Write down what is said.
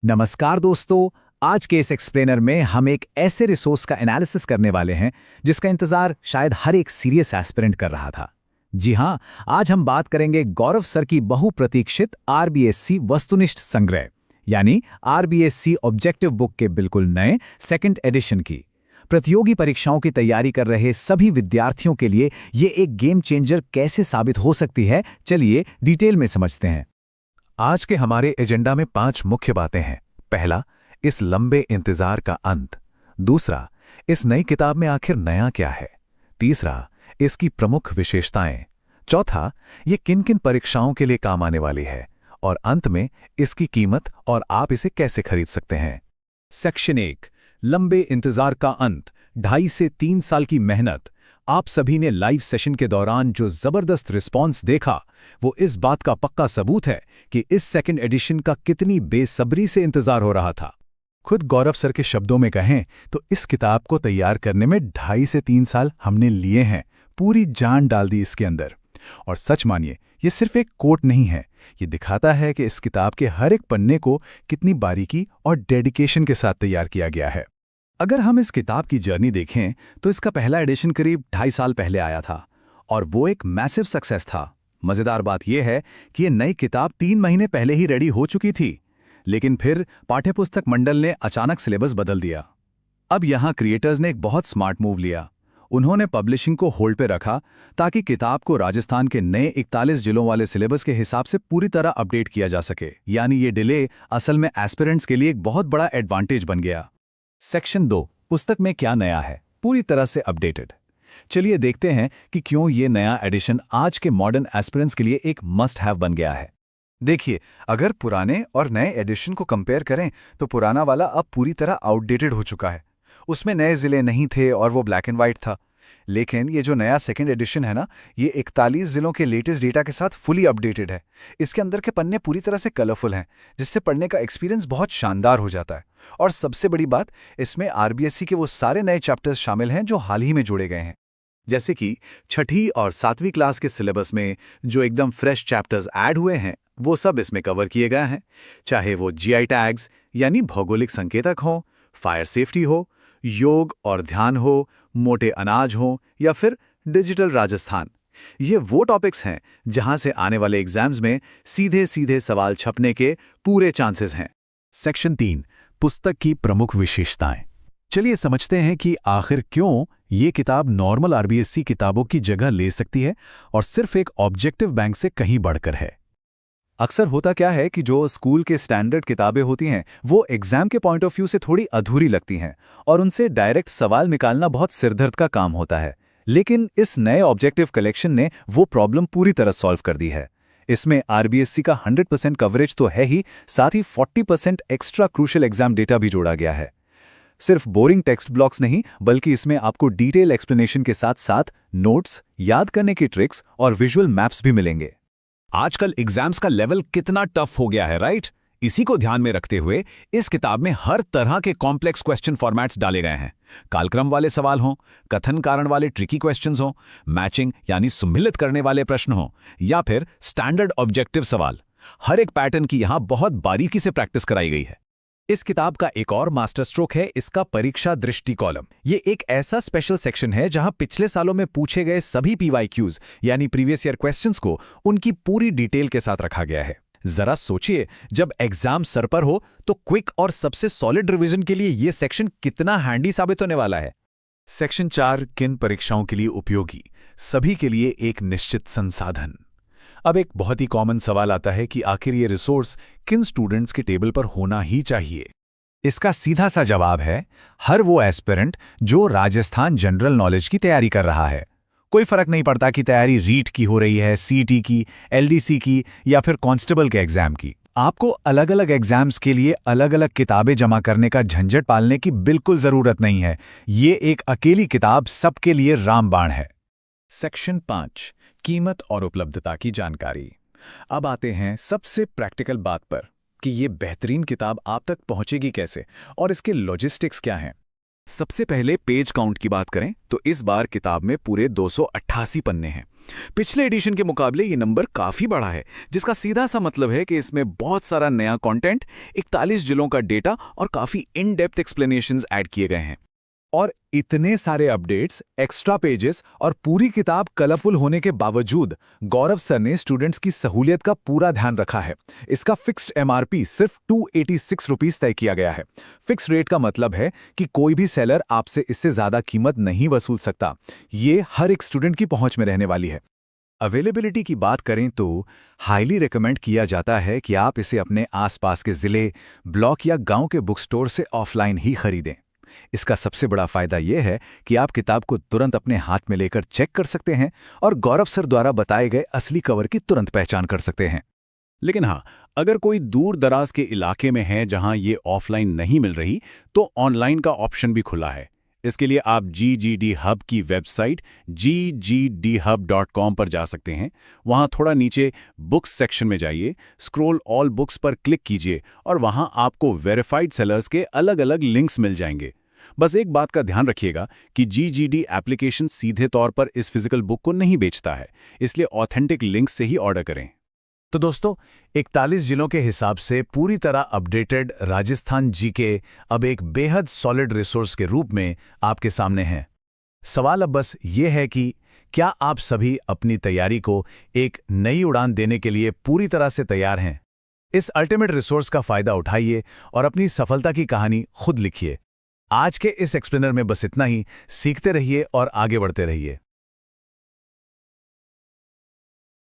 नमस्कार दोस्तों। आज के इस एक्सप्लेनर में हम एक ऐसे रिसोर्स का एनालिसिस करने वाले हैं जिसका इंतजार शायद हर एक सीरियस एस्पिरेंट कर रहा था। जी हां, आज हम बात करेंगे गौरव सर की बहुप्रतीक्षित आरबीएससी वस्तुनिष्ठ संग्रह यानी आरबीएससी ऑब्जेक्टिव बुक के बिल्कुल नए सेकंड एडिशन की। प्रतियोगी परीक्षाओं की तैयारी कर रहे सभी विद्यार्थियों के लिए ये एक गेम चेंजर कैसे साबित हो सकती है, चलिए डिटेल में समझते हैं। आज के हमारे एजेंडा में 5 मुख्य बातें हैं। पहला, इस लंबे इंतजार का अंत। दूसरा, इस नई किताब में आखिर नया क्या है। तीसरा, इसकी प्रमुख विशेषताएं। चौथा, ये किन किन परीक्षाओं के लिए काम आने वाली है। और अंत में इसकी कीमत और आप इसे कैसे खरीद सकते हैं। सेक्शन 1, लंबे इंतजार का अंत। 2.5 से 3 साल की मेहनत। आप सभी ने लाइव सेशन के दौरान जो जबरदस्त रिस्पॉन्स देखा, वो इस बात का पक्का सबूत है कि इस सेकंड एडिशन का कितनी बेसब्री से इंतजार हो रहा था। खुद गौरव सर के शब्दों में कहें तो इस किताब को तैयार करने में 2.5 से 3 साल हमने लिए हैं। पूरी जान डाल दी इसके अंदर। और सच मानिए, ये सिर्फ एक कोट नहीं है, ये दिखाता है कि इस किताब के हर एक पन्ने को कितनी बारीकी और डेडिकेशन के साथ तैयार किया गया है। अगर हम इस किताब की जर्नी देखें तो इसका पहला एडिशन करीब 2.5 साल पहले आया था और वो एक मैसिव सक्सेस था। मज़ेदार बात यह है कि ये नई किताब 3 महीने पहले ही रेडी हो चुकी थी, लेकिन फिर पाठ्यपुस्तक मंडल ने अचानक सिलेबस बदल दिया। अब यहाँ क्रिएटर्स ने एक बहुत स्मार्ट मूव लिया। उन्होंने पब्लिशिंग को होल्ड पे रखा ताकि किताब को राजस्थान के नए 41 जिलों वाले सिलेबस के हिसाब से पूरी तरह अपडेट किया जा सके। यानी ये डिले असल में एस्पिरेंट्स के लिए एक बहुत बड़ा एडवांटेज बन गया। सेक्शन 2, पुस्तक में क्या नया है, पूरी तरह से अपडेटेड। चलिए देखते हैं कि क्यों ये नया एडिशन आज के मॉडर्न एस्पिरेंट्स के लिए एक मस्ट हैव बन गया है। देखिए, अगर पुराने और नए एडिशन को कंपेयर करें तो पुराना वाला अब पूरी तरह आउटडेटेड हो चुका है। उसमें नए जिले नहीं थे और वो ब्लैक एंड वाइट था। लेकिन ये जो नया सेकंड एडिशन है ना, ये 41 जिलों के लेटेस्ट डेटा के साथ फुली अपडेटेड है। इसके अंदर के पन्ने पूरी तरह से कलरफुल हैं, जिससे पढ़ने का एक्सपीरियंस बहुत शानदार हो जाता है। और सबसे बड़ी बात, इसमें आरबीएससी के वो सारे नए चैप्टर्स शामिल हैं जो हाल ही में जोड़े गए हैं। जैसे कि 6ठी और 7वीं क्लास के सिलेबस में जो एकदम फ्रेश चैप्टर्स ऐड हुए हैं, वो सब इसमें कवर किए गए हैं। चाहे वो जीआई टैग्स यानी भौगोलिक संकेतक हो, फायर सेफ्टी हो, योग और ध्यान हो, मोटे अनाज हो या फिर डिजिटल राजस्थान। ये वो टॉपिक्स हैं जहां से आने वाले एग्जाम्स में सीधे सीधे सवाल छपने के पूरे चांसेस हैं। सेक्शन 3, पुस्तक की प्रमुख विशेषताएं। चलिए समझते हैं कि आखिर क्यों ये किताब नॉर्मल आरबीएससी किताबों की जगह ले सकती है और सिर्फ एक ऑब्जेक्टिव बैंक से कहीं बढ़कर है। अक्सर होता क्या है कि जो स्कूल के स्टैंडर्ड किताबें होती हैं, वो एग्जाम के पॉइंट ऑफ व्यू से थोड़ी अधूरी लगती हैं और उनसे डायरेक्ट सवाल निकालना बहुत सिरदर्द का काम होता है। लेकिन इस नए ऑब्जेक्टिव कलेक्शन ने वो प्रॉब्लम पूरी तरह सॉल्व कर दी है। इसमें आरबीएससी का 100% कवरेज तो है ही, साथ ही 40% एक्स्ट्रा क्रूशियल एग्जाम डेटा भी जोड़ा गया है। सिर्फ बोरिंग टेक्स्ट ब्लॉक्स नहीं, बल्कि इसमें आपको डिटेल एक्सप्लेनेशन के साथ साथ नोट्स, याद करने की ट्रिक्स और विजुअल मैप्स भी मिलेंगे। आजकल एग्जाम्स का लेवल कितना टफ हो गया है, राइट? इसी को ध्यान में रखते हुए इस किताब में हर तरह के कॉम्प्लेक्स क्वेश्चन फॉर्मेट्स डाले गए हैं। कालक्रम वाले सवाल हों, कथन कारण वाले ट्रिकी क्वेश्चंस हों, मैचिंग यानी सम्मिलित करने वाले प्रश्न हों या फिर स्टैंडर्ड ऑब्जेक्टिव सवाल, हर एक पैटर्न की यहां बहुत बारीकी से प्रैक्टिस कराई गई है। इस किताब का एक और मास्टर स्ट्रोक है इसका परीक्षा दृष्टि कॉलम। ये एक ऐसा स्पेशल सेक्शन है जहां पिछले सालों में पूछे गए सभी पीवाईक्यूज यानी प्रीवियस ईयर क्वेश्चंस को उनकी पूरी डिटेल के साथ रखा गया है। जरा सोचिए, जब एग्जाम सर पर हो तो क्विक और सबसे सॉलिड रिवीजन के लिए ये सेक्शन कितना हैंडी साबित होने वाला है। सेक्शन 4, किन परीक्षाओं के लिए उपयोगी, सभी के लिए एक निश्चित संसाधन। अब एक बहुत ही कॉमन सवाल आता है कि आखिर ये रिसोर्स किन स्टूडेंट्स के टेबल पर होना ही चाहिए। इसका सीधा सा जवाब है हर वो एस्पिरेंट जो राजस्थान जनरल नॉलेज की तैयारी कर रहा है। कोई फर्क नहीं पड़ता कि तैयारी रीट की हो रही है, सीटी की, एलडीसी की या फिर कांस्टेबल के एग्जाम की। आपको अलग अलग एग्जाम्स के लिए अलग अलग किताबें जमा करने का झंझट पालने की बिल्कुल जरूरत नहीं है। ये एक अकेली किताब सबके लिए रामबाण है। सेक्शन 5, कीमत और उपलब्धता की जानकारी। अब आते हैं सबसे प्रैक्टिकल बात पर कि ये बेहतरीन किताब आप तक पहुंचेगी कैसे और इसके लॉजिस्टिक्स क्या हैं। सबसे पहले पेज काउंट की बात करें तो इस बार किताब में पूरे 288 पन्ने हैं। पिछले एडिशन के मुकाबले ये नंबर काफी बड़ा है, जिसका सीधा सा मतलब है कि इसमें बहुत सारा नया कंटेंट, 41 जिलों का डेटा और काफी इन डेप्थ एक्सप्लेनेशंस ऐड किए गए हैं। और इतने सारे अपडेट्स, एक्स्ट्रा पेजेस और पूरी किताब कलरफुल होने के बावजूद गौरव सर ने स्टूडेंट्स की सहूलियत का पूरा ध्यान रखा है। इसका फिक्स्ड एमआरपी सिर्फ 286 रुपीस तय किया गया है। फिक्स रेट का मतलब है कि कोई भी सेलर आपसे इससे ज्यादा कीमत नहीं वसूल सकता। ये हर एक स्टूडेंट की पहुंच में रहने वाली है। अवेलेबिलिटी की बात करें तो हाईली रिकमेंड किया जाता है कि आप इसे अपने आसपास के जिले, ब्लॉक या गांव के बुक स्टोर से ऑफलाइन ही खरीदें। इसका सबसे बड़ा फायदा यह है कि आप किताब को तुरंत अपने हाथ में लेकर चेक कर सकते हैं और गौरव सर द्वारा बताए गए असली कवर की तुरंत पहचान कर सकते हैं। लेकिन हाँ, अगर कोई दूर दराज के इलाके में है जहां ये ऑफलाइन नहीं मिल रही, तो ऑनलाइन का ऑप्शन भी खुला है। इसके लिए आप GGD हब की वेबसाइट ggdhub.com पर जा सकते हैं। वहां थोड़ा नीचे बुक्स सेक्शन में जाइए, स्क्रॉल ऑल बुक्स पर क्लिक कीजिए और वहां आपको वेरीफाइड सेलर्स के अलग-अलग लिंक्स मिल जाएंगे। बस एक बात का ध्यान रखिएगा कि GGD एप्लीकेशन सीधे तौर पर इस फिजिकल बुक को नहीं बेचता है, इसलिए ऑथेंटिक लिंक से ही ऑर्डर करें। तो दोस्तों, 41 जिलों के हिसाब से पूरी तरह अपडेटेड राजस्थान जीके अब एक बेहद सॉलिड रिसोर्स के रूप में आपके सामने है। सवाल अब बस ये है कि क्या आप सभी अपनी तैयारी को एक नई उड़ान देने के लिए पूरी तरह से तैयार हैं? इस अल्टीमेट रिसोर्स का फायदा उठाइए और अपनी सफलता की कहानी खुद लिखिए। आज के इस एक्सप्लेनर में बस इतना ही। सीखते रहिए और आगे बढ़ते रहिए।